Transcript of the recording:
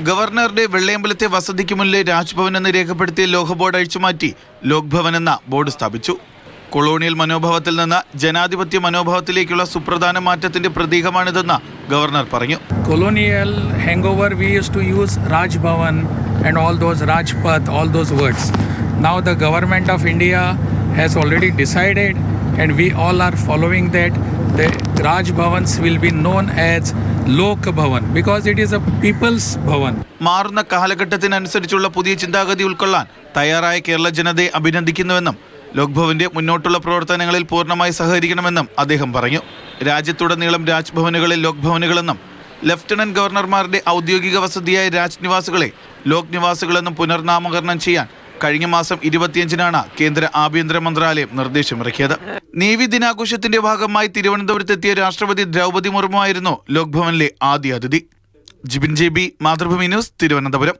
ഗവർണറുടെ വെള്ളയമ്പലത്തെ വസതിക്ക് മുന്നിലെ രാജ്ഭവൻ എന്ന് രേഖപ്പെടുത്തിയ ലോഹ ബോർഡ് അഴിച്ചുമാറ്റി ലോക് ഭവൻ എന്ന ബോർഡ് സ്ഥാപിച്ചു. കൊളോണിയൽ മനോഭാവത്തിൽ നിന്ന് ജനാധിപത്യ മനോഭാവത്തിലേക്കുള്ള സുപ്രധാന മാറ്റത്തിന്റെ പ്രതീകമാണിതെന്ന് ഗവർണർ പറഞ്ഞു. Colonial hangover, we used to use Raj Bhavan and all those Rajpath, all those words. Now the government of India has already decided, and we all are following that. The Raj Bhavans will be known as Lok Bhavan because it is a people's Bhavan. മാറുന്ന കാലഘട്ടത്തിനനുസരിച്ചുള്ള പുതിയ ചിന്താഗതി ഉൾക്കൊള്ളാൻ തയ്യാറായ കേരള ജനതയെ അഭിനന്ദിക്കുന്നുവെന്നും ലോക് ഭവന്റെ മുന്നോട്ടുള്ള പ്രവർത്തനങ്ങളിൽ പൂർണ്ണമായി സഹകരിക്കണമെന്നും അദ്ദേഹം പറഞ്ഞു. രാജ്യത്തുടനീളം രാജ്ഭവനുകളിൽ ലോക് ഭവനുകളെന്നും ലഫ്റ്റനന്റ് ഗവർണർമാരുടെ ഔദ്യോഗിക വസതിയായ രാജ് നിവാസുകളെ ലോക് നിവാസുകളെന്നും പുനർനാമകരണം ചെയ്യാൻ കഴിഞ്ഞ മാസം 25-നാണ് കേന്ദ്ര ആഭ്യന്തര മന്ത്രാലയം നിർദ്ദേശമിറക്കിയത്. നേവി ദിനാഘോഷത്തിന്റെ ഭാഗമായി തിരുവനന്തപുരത്തെത്തിയ രാഷ്ട്രപതി ദ്രൗപദി മുർമു ആയിരുന്നു ലോക് ഭവനിലെ ആദ്യ അതിഥി. Jibin JB, Mathrubhumi news, Thiruvananthapuram.